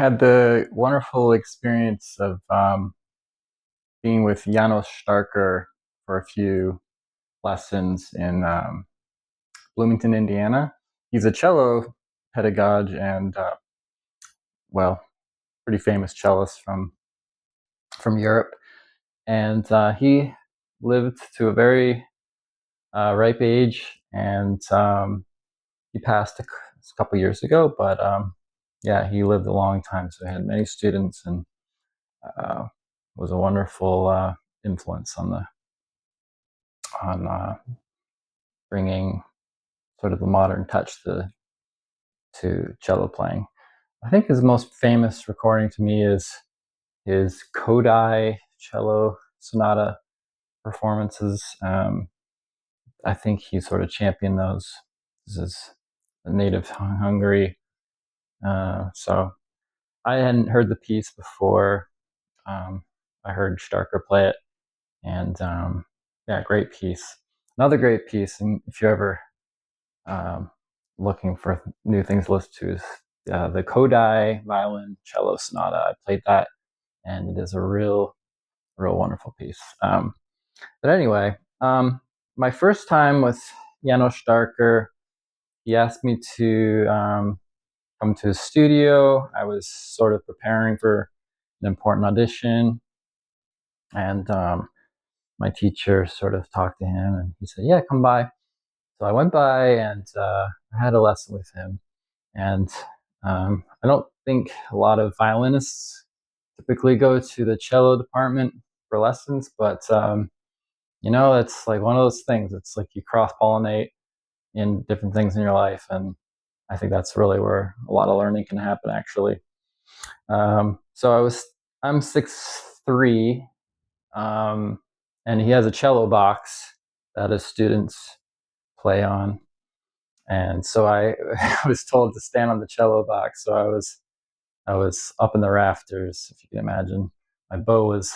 had the wonderful experience of being with Janos Starker for a few lessons in Bloomington, Indiana. He's a cello pedagogue and, well, pretty famous cellist from Europe. And he lived to a very ripe age, and he passed a couple years ago. But yeah, he lived a long time, so he had many students and uh, was a wonderful influence on bringing sort of the modern touch to cello playing. I think his most famous recording to me is his Kodai cello sonata performances. I think he sort of championed those. This is a native Hungary, so I hadn't heard the piece before. I heard Starker play it, and yeah, great piece. Another great piece, and if you're ever um, looking for new things to listen to, is the Kodai Violin Cello Sonata. I played that, and it is a real wonderful piece. But anyway, my first time with Janos Starker, he asked me to come to his studio. I was sort of preparing for an important audition, and my teacher sort of talked to him, and he said, "Yeah, come by." So I went by, and I had a lesson with him. And I don't think a lot of violinists typically go to the cello department for lessons, but it's like one of those things. It's like you cross pollinate in different things in your life, and I think that's really where a lot of learning can happen, actually. So I'm 6'3", and he has a cello box that his students play on, and so I was told to stand on the cello box. So I was up in the rafters, if you can imagine. My bow was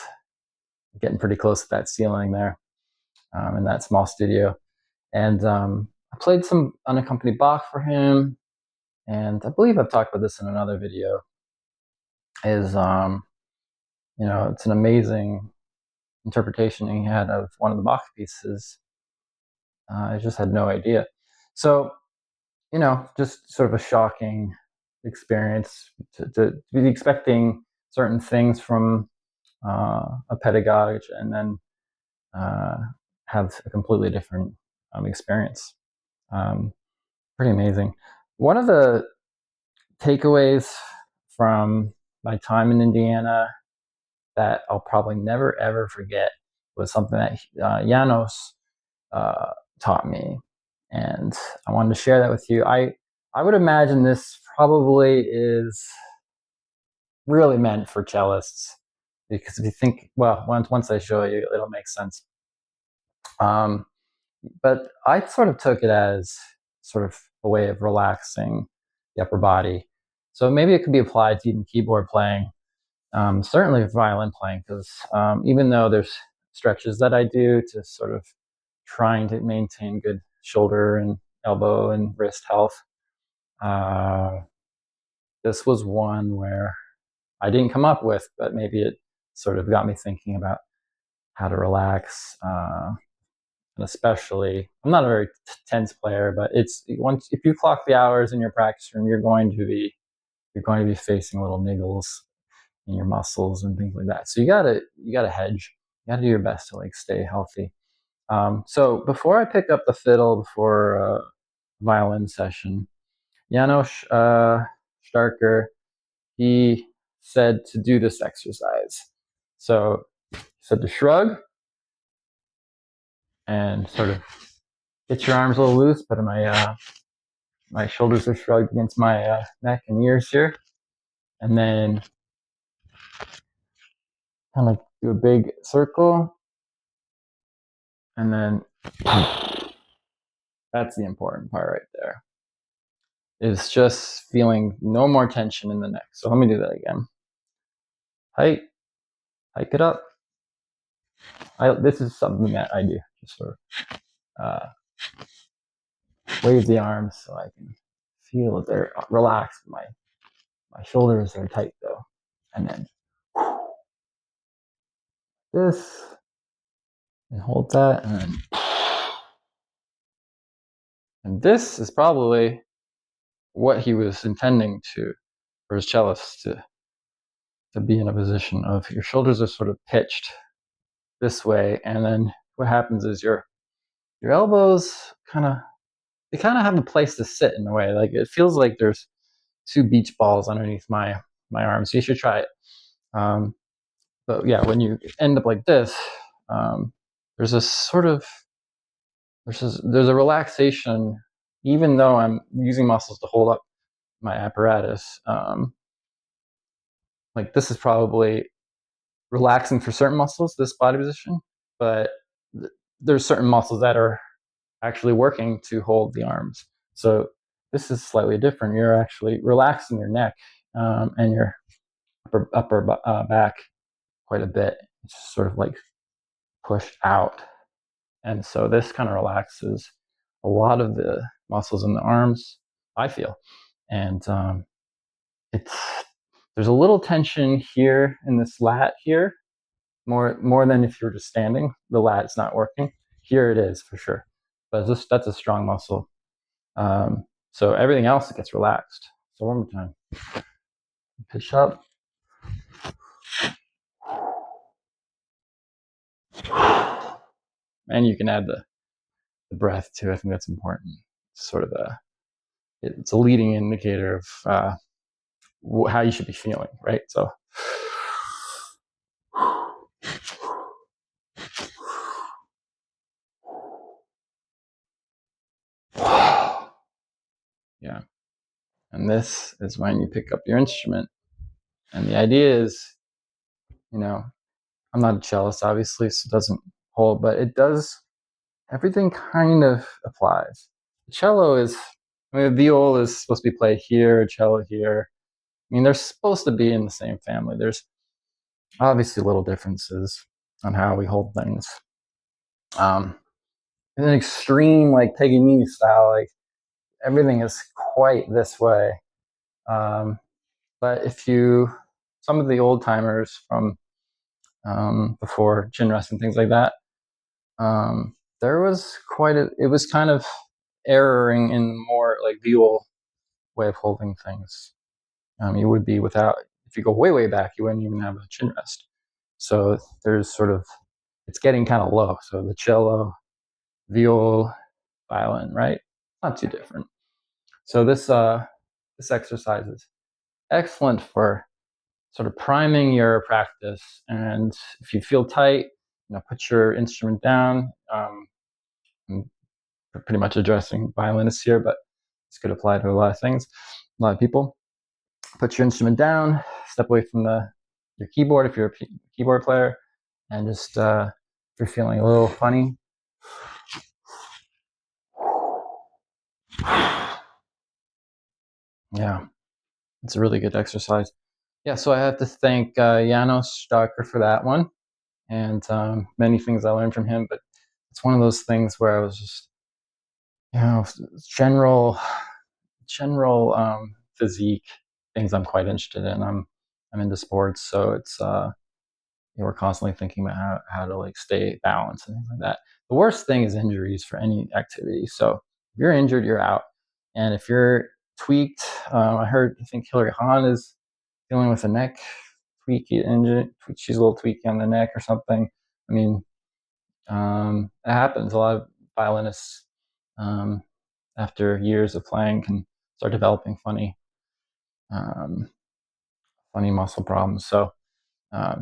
getting pretty close to that ceiling there, in that small studio. And I played some unaccompanied Bach for him. And I believe I've talked about this in another video. Is it's an amazing interpretation he had of one of the Bach pieces. I just had no idea. So, just sort of a shocking experience to be expecting certain things from a pedagogue, and then uh, have a completely different experience. Um, Pretty amazing. One of the takeaways from my time in Indiana that I'll probably never ever forget was something that Janos uh, taught me, and I wanted to share that with you. I would imagine this probably is really meant for cellists, because if you think, well, once I show you, it'll make sense. Um, but I sort of took it as sort of a way of relaxing the upper body. So maybe it could be applied to even keyboard playing, certainly violin playing, because even though there's stretches that I do to sort of trying to maintain good shoulder and elbow and wrist health, uh, this was one where I didn't come up with, but maybe it sort of got me thinking about how to relax. And especially, I'm not a very tense player, but it's once if you clock the hours in your practice room, you're going to be facing little niggles in your muscles and things like that. So you gotta hedge. You gotta do your best to like stay healthy. So before I pick up the fiddle before a violin session, Janos Starker, he said to do this exercise. So he said to shrug and sort of get your arms a little loose, but my shoulders are shrugged against my neck and ears here, and then kind of do a big circle, and then that's the important part right there. Is just feeling no more tension in the neck. So let me do that again. Hike, hike it up. This is something that I do, just sort of wave the arms so I can feel that they're relaxed. My My shoulders are tight though. And then this, and hold that, and then, and this is probably what he was intending to for his cellist to be in a position of your shoulders are sort of pitched this way, and then what happens is your elbows kind of have a place to sit in a way. Like it feels like there's two beach balls underneath my arms. So you should try it. But yeah, when you end up like this, there's a sort of there's a relaxation, even though I'm using muscles to hold up my apparatus. Like this is probably relaxing for certain muscles, this body position, but there's certain muscles that are actually working to hold the arms. So this is slightly different. You're actually relaxing your neck and your upper back quite a bit. It's just sort of like pushed out. And so this kind of relaxes a lot of the muscles in the arms, I feel. And it's there's a little tension here in this lat here, more than if you were just standing. The lat's not working. Here it is for sure. But that's a strong muscle. So everything else gets relaxed. So one more time. Pitch up. And you can add the breath too. I think that's important. It's sort of it's a leading indicator of how you should be feeling, right? So yeah. And this is when you pick up your instrument. And the idea is, I'm not a cellist, obviously, so it doesn't hold, but it does, everything kind of applies. The cello is, the viol is supposed to be played here, cello here. They're supposed to be in the same family. There's obviously little differences on how we hold things. In an extreme, like Paganini style, like everything is quite this way. But some of the old timers from before chin rest and things like that, there was it was kind of erroring in more like viol way of holding things. You would be without, if you go way, way back, you wouldn't even have a chin rest. So there's sort of, it's getting kind of low. So the cello, viol, violin, right? Not too different. So this exercise is excellent for sort of priming your practice. And if you feel tight, put your instrument down. I'm pretty much addressing violinists here, but this could apply to a lot of things, a lot of people. Put your instrument down, step away from your keyboard if you're a keyboard player, and just if you're feeling a little funny, yeah, it's a really good exercise. Yeah, so I have to thank Janos Starker for that one, and many things I learned from him, but it's one of those things where I was just, general physique things I'm quite interested in. I'm into sports, so it's we're constantly thinking about how to like stay balanced and things like that. The worst thing is injuries for any activity. So if you're injured, you're out. And if you're tweaked, I think Hillary Hahn is dealing with a neck injury. She's a little tweaky on the neck or something. It happens. A lot of violinists, after years of playing, can start developing funny muscle problems. So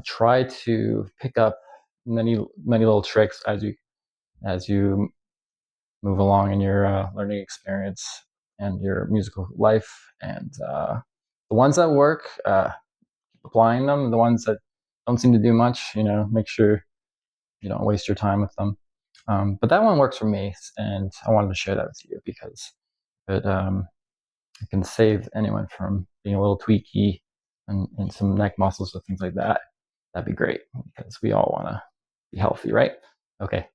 try to pick up many little tricks as you move along in your learning experience and your musical life. And the ones that work, keep applying them. The ones that don't seem to do much, make sure you don't waste your time with them. But that one works for me, and I wanted to share that with you because it can save anyone from being a little tweaky and some neck muscles or things like that. That'd be great because we all want to be healthy, right? Okay.